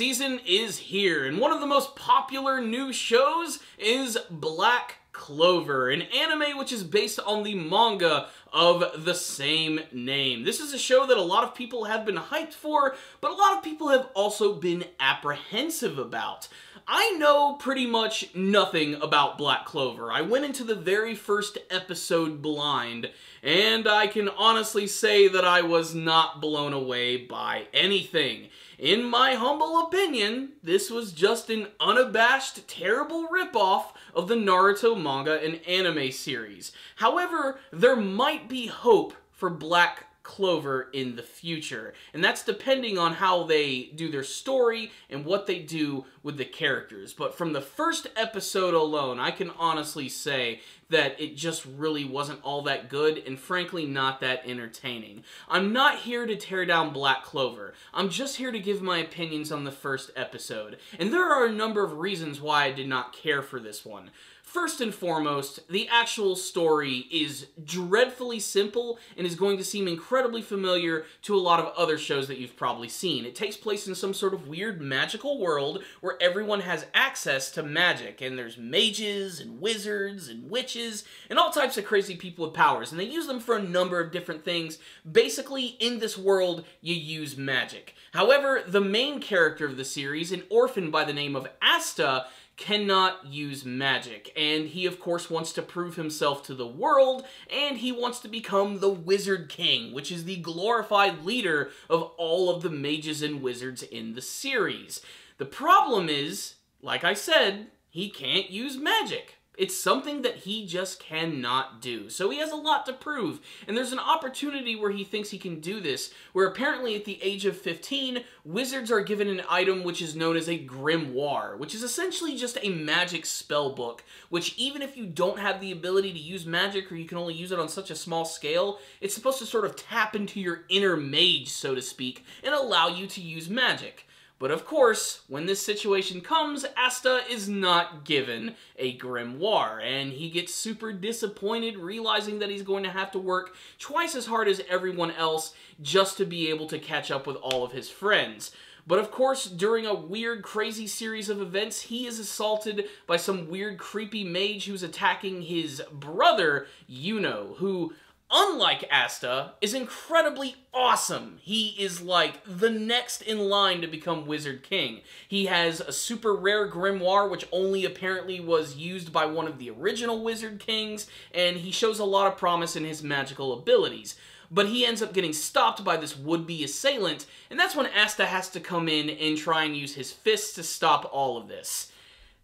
season is here, and one of the most popular new shows is Black Clover, an anime which is based on the manga of the same name. This is a show that a lot of people have been hyped for, but a lot of people have also been apprehensive about. I know pretty much nothing about Black Clover. I went into the very first episode blind, and I can honestly say that I was not blown away by anything. In my humble opinion, this was just an unabashed, terrible ripoff of the Naruto manga and anime series. However, there might be hope for Black Clover in the future, and that's depending on how they do their story and what they do with the characters. But from the first episode alone, I can honestly say that it just really wasn't all that good and frankly not that entertaining. I'm not here to tear down Black Clover. I'm just here to give my opinions on the first episode, and there are a number of reasons why I did not care for this one. First and foremost, the actual story is dreadfully simple and is going to seem incredibly familiar to a lot of other shows that you've probably seen. It takes place in some sort of weird magical world where everyone has access to magic, and there's mages and wizards and witches and all types of crazy people with powers, and they use them for a number of different things. Basically, in this world, you use magic. However, the main character of the series, an orphan by the name of Asta, cannot use magic, and he of course wants to prove himself to the world, and he wants to become the Wizard King, which is the glorified leader of all of the mages and wizards in the series. The problem is, like I said, he can't use magic. It's something that he just cannot do. So he has a lot to prove, and there's an opportunity where he thinks he can do this, where apparently at the age of 15, wizards are given an item which is known as a grimoire, which is essentially just a magic spell book, which even if you don't have the ability to use magic, or you can only use it on such a small scale, it's supposed to sort of tap into your inner mage, so to speak, and allow you to use magic. But of course, when this situation comes, Asta is not given a grimoire, and he gets super disappointed realizing that he's going to have to work twice as hard as everyone else just to be able to catch up with all of his friends. But of course, during a weird, crazy series of events, he is assaulted by some weird, creepy mage who's attacking his brother, Yuno, who, unlike Asta, is incredibly awesome. He is like the next in line to become Wizard King. He has a super rare grimoire which only apparently was used by one of the original Wizard Kings, and he shows a lot of promise in his magical abilities. But he ends up getting stopped by this would-be assailant, and that's when Asta has to come in and try and use his fists to stop all of this.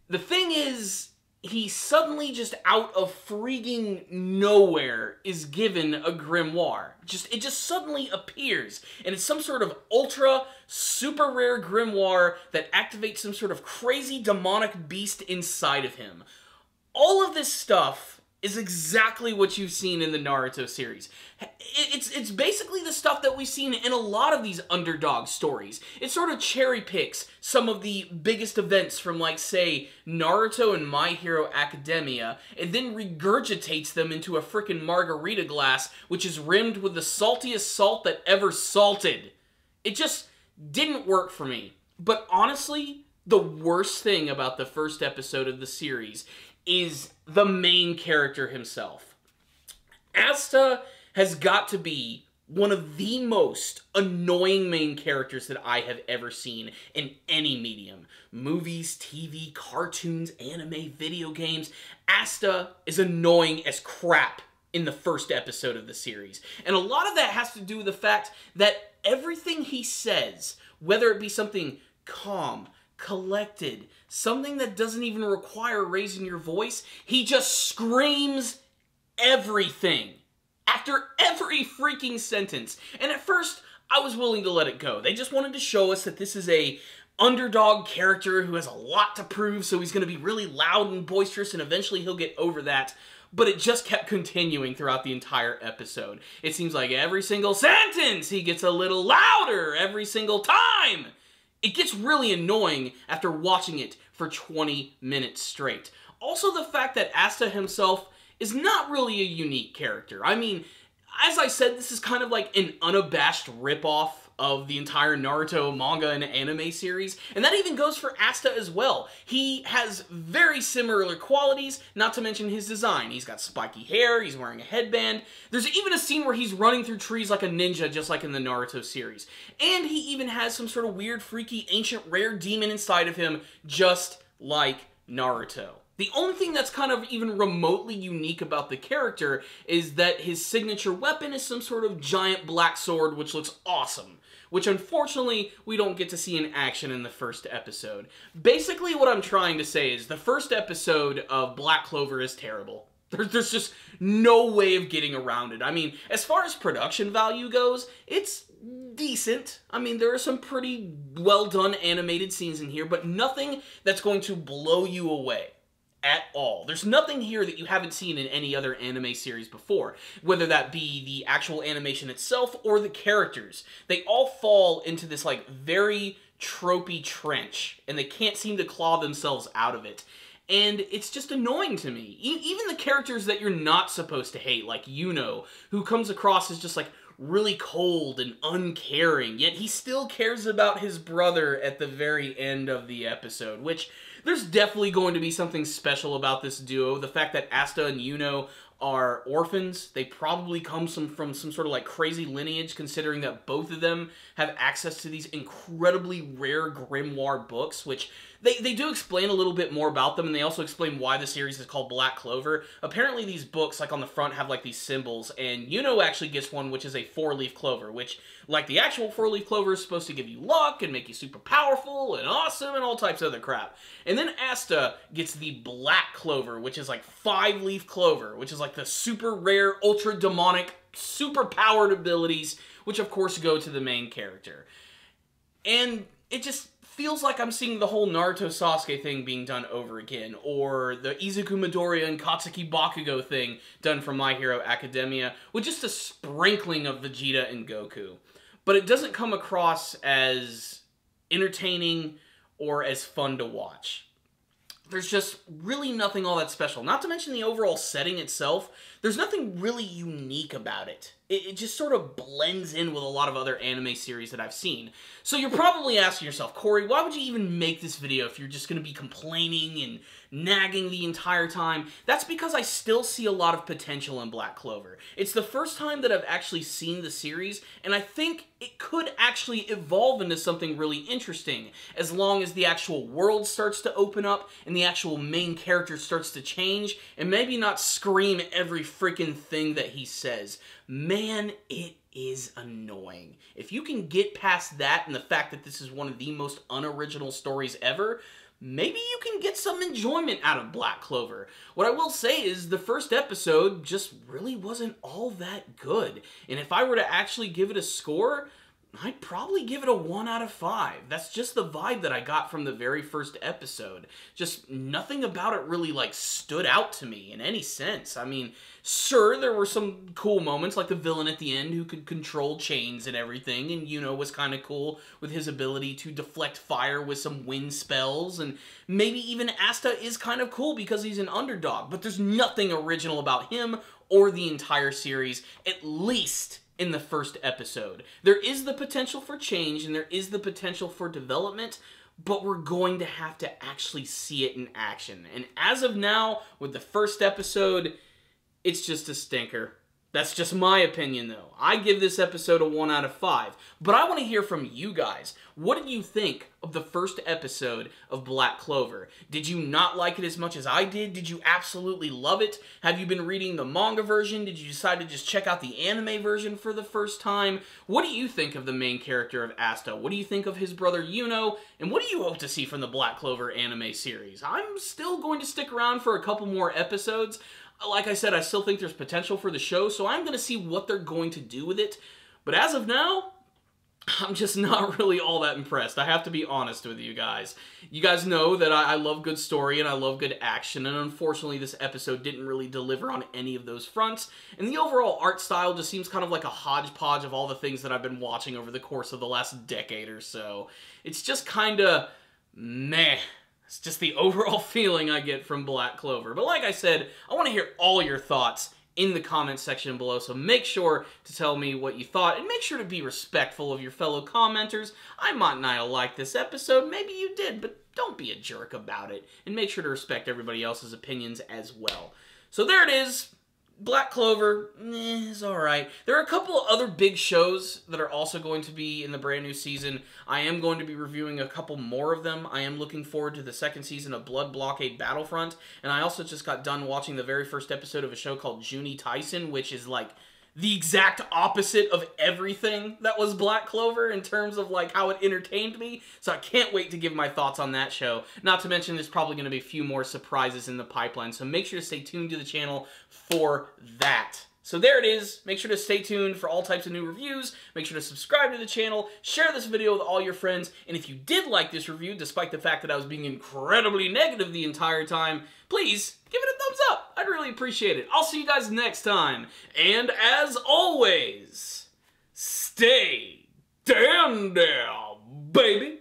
The thing is, he suddenly, just out of freaking nowhere, is given a grimoire. It just suddenly appears, and it's some sort of ultra, super rare grimoire that activates some sort of crazy demonic beast inside of him. All of this stuff is exactly what you've seen in the Naruto series. It's basically the stuff that we've seen in a lot of these underdog stories. It sort of cherry picks some of the biggest events from, like, say, Naruto and My Hero Academia, and then regurgitates them into a frickin' margarita glass, which is rimmed with the saltiest salt that ever salted. It just didn't work for me. But honestly, the worst thing about the first episode of the series is the main character himself. Asta has got to be one of the most annoying main characters that I have ever seen in any medium. Movies, TV, cartoons, anime, video games. Asta is annoying as crap in the first episode of the series. And a lot of that has to do with the fact that everything he says, whether it be something calm, collected, something that doesn't even require raising your voice, he just screams everything after every freaking sentence. And at first, I was willing to let it go. They just wanted to show us that this is a underdog character who has a lot to prove, so he's going to be really loud and boisterous, and eventually he'll get over that. But it just kept continuing throughout the entire episode. It seems like every single sentence he gets a little louder every single time. It gets really annoying after watching it for 20 minutes straight. Also, the fact that Asta himself is not really a unique character. I mean, as I said, this is kind of like an unabashed ripoff of the entire Naruto manga and anime series, and that even goes for Asta as well. He has very similar qualities, not to mention his design. He's got spiky hair, he's wearing a headband. There's even a scene where he's running through trees like a ninja, just like in the Naruto series. And he even has some sort of weird, freaky, ancient, rare demon inside of him, just like Naruto. The only thing that's kind of even remotely unique about the character is that his signature weapon is some sort of giant black sword, which looks awesome, which unfortunately we don't get to see in action in the first episode. Basically what I'm trying to say is the first episode of Black Clover is terrible. There's just no way of getting around it. I mean, as far as production value goes, it's decent. I mean, there are some pretty well done animated scenes in here, but nothing that's going to blow you away at all. There's nothing here that you haven't seen in any other anime series before, whether that be the actual animation itself or the characters. They all fall into this like very tropey trench, and they can't seem to claw themselves out of it. And it's just annoying to me. Even the characters that you're not supposed to hate, like Yuno, who comes across as just like really cold and uncaring, yet he still cares about his brother at the very end of the episode, which there's definitely going to be something special about this duo. The fact that Asta and Yuno are orphans, they probably come from some sort of like crazy lineage, considering that both of them have access to these incredibly rare grimoire books, which they do explain a little bit more about them, and they also explain why the series is called Black Clover. Apparently these books, like on the front, have like these symbols, and Yuno actually gets one which is a 4-leaf clover, which, like the actual 4-leaf clover, is supposed to give you luck and make you super powerful and awesome and all types of other crap. And then Asta gets the Black Clover, which is like 5-leaf clover, which is like the super rare, ultra demonic, super powered abilities, which of course go to the main character. And it just feels like I'm seeing the whole Naruto Sasuke thing being done over again, or the Izuku Midoriya and Katsuki Bakugo thing done from My Hero Academia, with just a sprinkling of Vegeta and Goku. But it doesn't come across as entertaining or as fun to watch. There's just really nothing all that special. Not to mention the overall setting itself, there's nothing really unique about it. It just sort of blends in with a lot of other anime series that I've seen. So you're probably asking yourself, Corey, why would you even make this video if you're just going to be complaining and nagging the entire time? That's because I still see a lot of potential in Black Clover. It's the first time that I've actually seen the series, and I think it could actually evolve into something really interesting, as long as the actual world starts to open up and the actual main character starts to change, and maybe not scream every freaking thing that he says. Man, it is annoying. If you can get past that and the fact that this is one of the most unoriginal stories ever, maybe you can get some enjoyment out of Black Clover. What I will say is the first episode just really wasn't all that good. And if I were to actually give it a score, I'd probably give it a 1 out of 5. That's just the vibe that I got from the very first episode. Just nothing about it really, like, stood out to me in any sense. I mean, sure, there were some cool moments, like the villain at the end who could control chains and everything, and Yuno was kind of cool with his ability to deflect fire with some wind spells, and maybe even Asta is kind of cool because he's an underdog, but there's nothing original about him or the entire series, at least in the first episode. There is the potential for change, and there is the potential for development, but we're going to have to actually see it in action. And as of now, with the first episode, it's just a stinker. That's just my opinion, though. I give this episode a 1 out of 5. But I want to hear from you guys. What did you think of the first episode of Black Clover? Did you not like it as much as I did? Did you absolutely love it? Have you been reading the manga version? Did you decide to just check out the anime version for the first time? What do you think of the main character of Asta? What do you think of his brother Yuno? And what do you hope to see from the Black Clover anime series? I'm still going to stick around for a couple more episodes. Like I said, I still think there's potential for the show, so I'm going to see what they're going to do with it. But as of now, I'm just not really all that impressed. I have to be honest with you guys. You guys know that I love good story and I love good action, and unfortunately this episode didn't really deliver on any of those fronts. And the overall art style just seems kind of like a hodgepodge of all the things that I've been watching over the course of the last decade or so. It's just kind of meh. It's just the overall feeling I get from Black Clover. But like I said, I want to hear all your thoughts in the comment section below, so make sure to tell me what you thought, and make sure to be respectful of your fellow commenters. I might not have liked this episode, maybe you did, but don't be a jerk about it, and make sure to respect everybody else's opinions as well. So there it is. Black Clover is alright. There are a couple of other big shows that are also going to be in the brand new season. I am going to be reviewing a couple more of them. I am looking forward to the second season of Blood Blockade Battlefront, and I also just got done watching the very first episode of a show called Junie Tyson, which is like the exact opposite of everything that was Black Clover in terms of like how it entertained me. So I can't wait to give my thoughts on that show. Not to mention there's probably going to be a few more surprises in the pipeline, so make sure to stay tuned to the channel for that. So there it is. Make sure to stay tuned for all types of new reviews. Make sure to subscribe to the channel. Share this video with all your friends. And if you did like this review, despite the fact that I was being incredibly negative the entire time, please give it a thumbs up. I'd really appreciate it. I'll see you guys next time. And as always, stay damn down, baby.